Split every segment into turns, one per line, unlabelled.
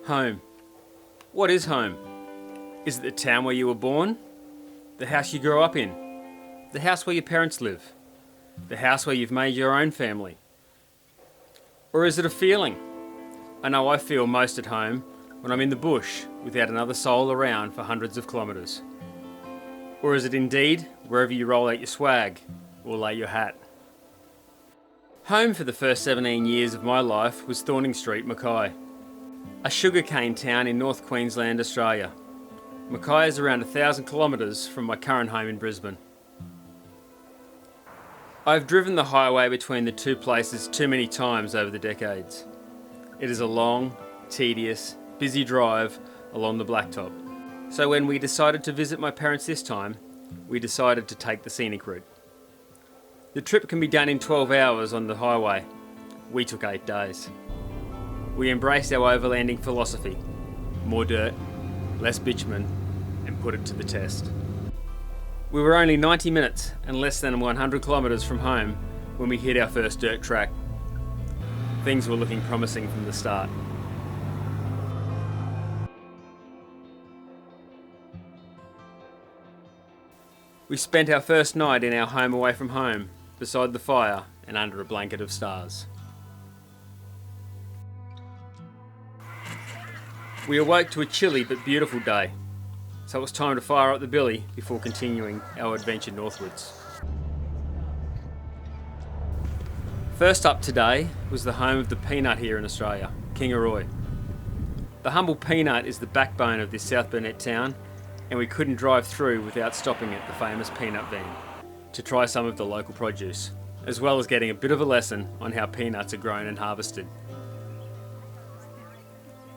Home. What is home? Is it the town where you were born? The house you grew up in? The house where your parents live? The house where you've made your own family? Or is it a feeling? I know I feel most at home when I'm in the bush without another soul around for hundreds of kilometres. Or is it indeed wherever you roll out your swag or lay your hat? Home for the first 17 years of my life was Thorning Street, Mackay, a sugarcane town in North Queensland, Australia. Mackay is around 1,000 kilometres from my current home in Brisbane. I've driven the highway between the two places too many times over the decades. It is a long, tedious, busy drive along the blacktop. So when we decided to visit my parents this time, we decided to take the scenic route. The trip can be done in 12 hours on the highway. We took 8 days. We embraced our overlanding philosophy. More dirt, less bitumen, and put it to the test. We were only 90 minutes and less than 100 kilometres from home when we hit our first dirt track. Things were looking promising from the start. We spent our first night in our home away from home, beside the fire and under a blanket of stars. We awoke to a chilly but beautiful day, so it was time to fire up the billy before continuing our adventure northwards. First up today was the home of the peanut here in Australia, Kingaroy. The humble peanut is the backbone of this South Burnett town, and we couldn't drive through without stopping at the famous peanut van to try some of the local produce, as well as getting a bit of a lesson on how peanuts are grown and harvested.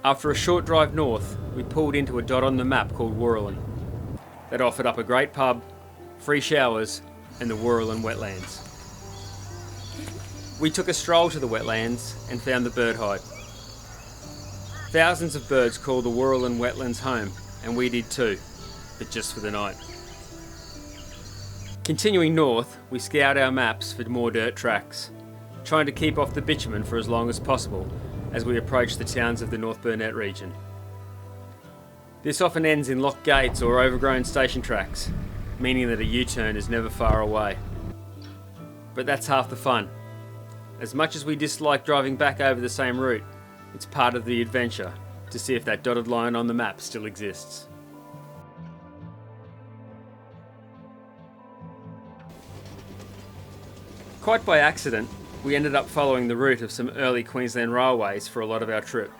After a short drive north, we pulled into a dot on the map called Woorolin that offered up a great pub, free showers, and the Woorolin wetlands. We took a stroll to the wetlands and found the bird hide. Thousands of birds call the Woorolin wetlands home, and we did too, but just for the night. Continuing north, we scoured our maps for more dirt tracks, trying to keep off the bitumen for as long as possible as we approached the towns of the North Burnett region. This often ends in locked gates or overgrown station tracks, meaning that a U-turn is never far away. But that's half the fun. As much as we dislike driving back over the same route, it's part of the adventure to see if that dotted line on the map still exists. Quite by accident, we ended up following the route of some early Queensland railways for a lot of our trip.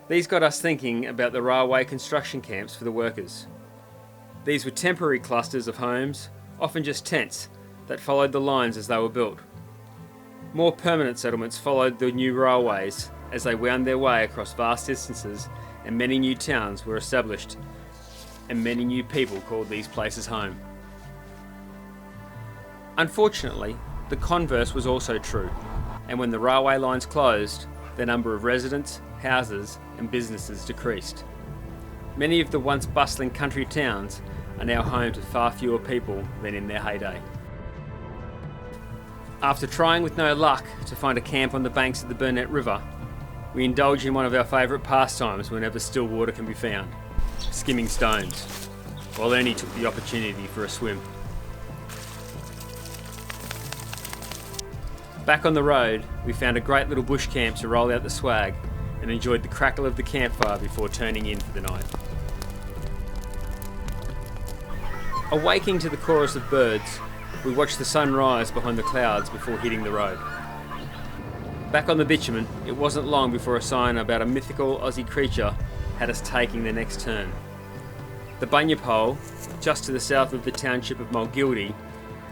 These got us thinking about the railway construction camps for the workers. These were temporary clusters of homes, often just tents, that followed the lines as they were built. More permanent settlements followed the new railways as they wound their way across vast distances, and many new towns were established, and many new people called these places home. Unfortunately, the converse was also true, and when the railway lines closed, the number of residents, houses and businesses decreased. Many of the once bustling country towns are now home to far fewer people than in their heyday. After trying with no luck to find a camp on the banks of the Burnett River, we indulge in one of our favourite pastimes whenever still water can be found, skimming stones, while Ernie took the opportunity for a swim. Back on the road, we found a great little bush camp to roll out the swag and enjoyed the crackle of the campfire before turning in for the night. Awaking to the chorus of birds, we watched the sun rise behind the clouds before hitting the road. Back on the bitumen, it wasn't long before a sign about a mythical Aussie creature had us taking the next turn. The Bunyip Hole, just to the south of the township of Mulgildy,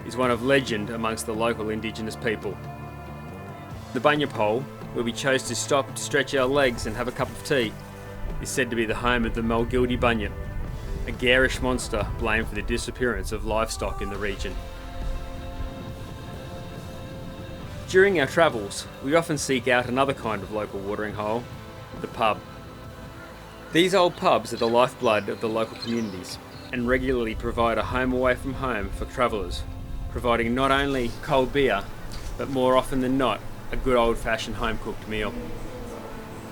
is one of legend amongst the local Indigenous people. The Bunyip Hole, where we chose to stop to stretch our legs and have a cup of tea, is said to be the home of the Mulgildy Bunyip, a garish monster blamed for the disappearance of livestock in the region. During our travels, we often seek out another kind of local watering hole, the pub. These old pubs are the lifeblood of the local communities and regularly provide a home away from home for travellers, providing not only cold beer, but more often than not, a good old-fashioned home-cooked meal.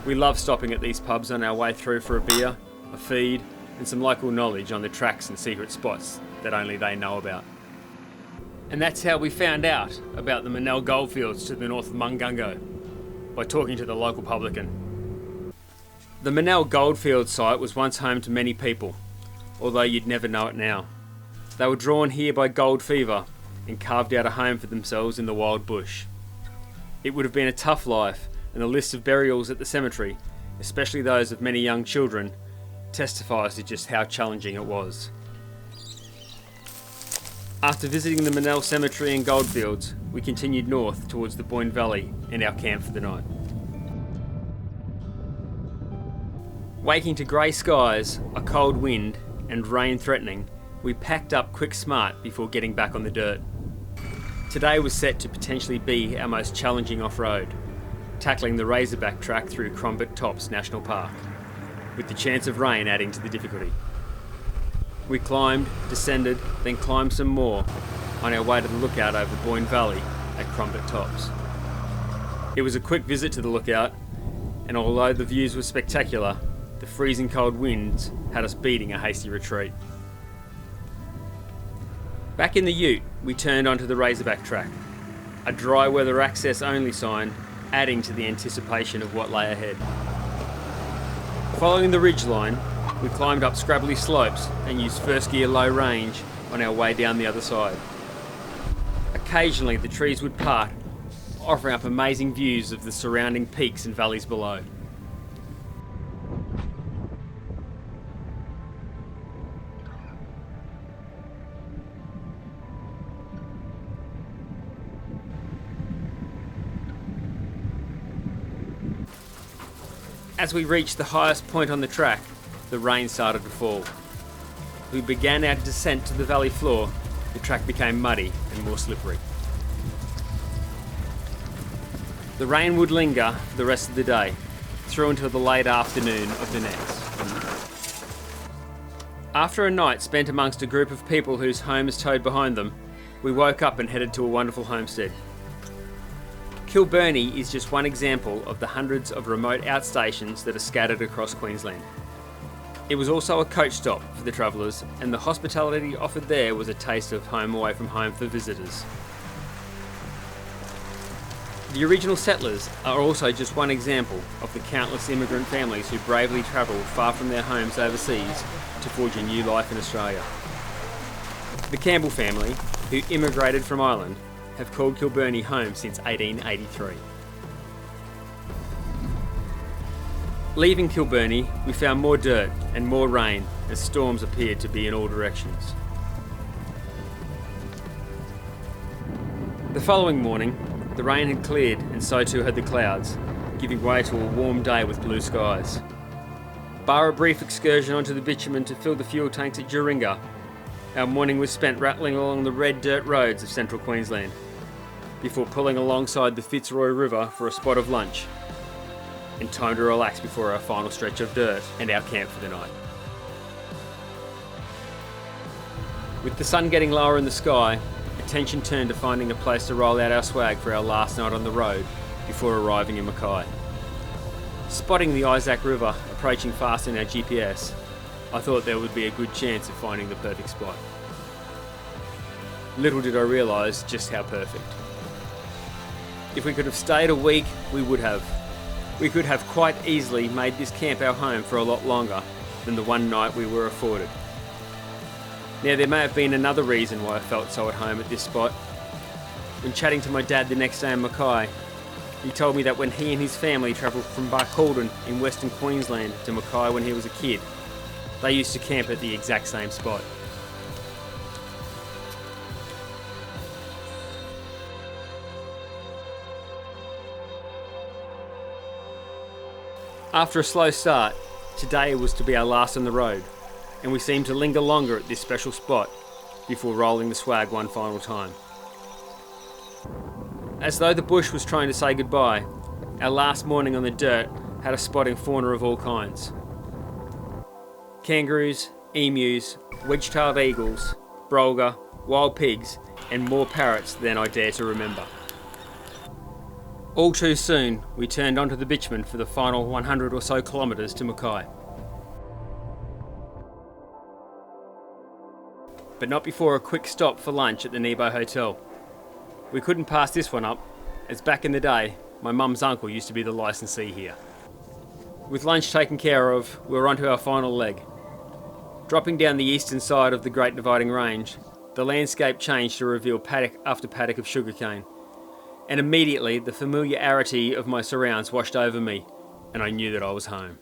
We love stopping at these pubs on our way through for a beer, a feed, and some local knowledge on the tracks and secret spots that only they know about. And that's how we found out about the Monell Goldfields to the north of Mungungo, by talking to the local publican. The Monell Goldfield site was once home to many people, although you'd never know it now. They were drawn here by gold fever and carved out a home for themselves in the wild bush. It would have been a tough life, and the list of burials at the cemetery, especially those of many young children, testifies to just how challenging it was. After visiting the Monell Cemetery and Goldfields, we continued north towards the Boyne Valley and our camp for the night. Waking to grey skies, a cold wind and rain threatening, we packed up quick smart before getting back on the dirt. Today was set to potentially be our most challenging off-road, tackling the Razorback track through Crombit Tops National Park, with the chance of rain adding to the difficulty. We climbed, descended, then climbed some more on our way to the lookout over Boyne Valley at Crombit Tops. It was a quick visit to the lookout, and although the views were spectacular, the freezing cold winds had us beating a hasty retreat. Back in the ute, we turned onto the Razorback track, a dry weather access only sign adding to the anticipation of what lay ahead. Following the ridgeline, we climbed up scrabbly slopes and used first gear low range on our way down the other side. Occasionally the trees would part, offering up amazing views of the surrounding peaks and valleys below. As we reached the highest point on the track, the rain started to fall. We began our descent to the valley floor. The track became muddy and more slippery. The rain would linger for the rest of the day, through until the late afternoon of the next. After a night spent amongst a group of people whose home is towed behind them, we woke up and headed to a wonderful homestead. Kilbirnie is just one example of the hundreds of remote outstations that are scattered across Queensland. It was also a coach stop for the travellers, and the hospitality offered there was a taste of home away from home for visitors. The original settlers are also just one example of the countless immigrant families who bravely travelled far from their homes overseas to forge a new life in Australia. The Campbell family, who immigrated from Ireland, have called Kilbirnie home since 1883. Leaving Kilbirnie, we found more dirt and more rain as storms appeared to be in all directions. The following morning, the rain had cleared and so too had the clouds, giving way to a warm day with blue skies. Bar a brief excursion onto the bitumen to fill the fuel tanks at Juringa, our morning was spent rattling along the red dirt roads of central Queensland, before pulling alongside the Fitzroy River for a spot of lunch, and time to relax before our final stretch of dirt and our camp for the night. With the sun getting lower in the sky, attention turned to finding a place to roll out our swag for our last night on the road before arriving in Mackay. Spotting the Isaac River approaching fast in our GPS, I thought there would be a good chance of finding the perfect spot. Little did I realise just how perfect. If we could have stayed a week, we would have. We could have quite easily made this camp our home for a lot longer than the one night we were afforded. Now, there may have been another reason why I felt so at home at this spot. When chatting to my dad the next day in Mackay, he told me that when he and his family travelled from Barcaldine in Western Queensland to Mackay when he was a kid, they used to camp at the exact same spot. After a slow start, today was to be our last on the road, and we seemed to linger longer at this special spot before rolling the swag one final time. As though the bush was trying to say goodbye, our last morning on the dirt had us spotting fauna of all kinds. Kangaroos, emus, wedge-tailed eagles, brolga, wild pigs, and more parrots than I dare to remember. All too soon, we turned onto the bitumen for the final 100 or so kilometres to Mackay. But not before a quick stop for lunch at the Nebo Hotel. We couldn't pass this one up, as back in the day, my mum's uncle used to be the licensee here. With lunch taken care of, we were onto our final leg. Dropping down the eastern side of the Great Dividing Range, the landscape changed to reveal paddock after paddock of sugarcane. And immediately the familiarity of my surrounds washed over me, and I knew that I was home.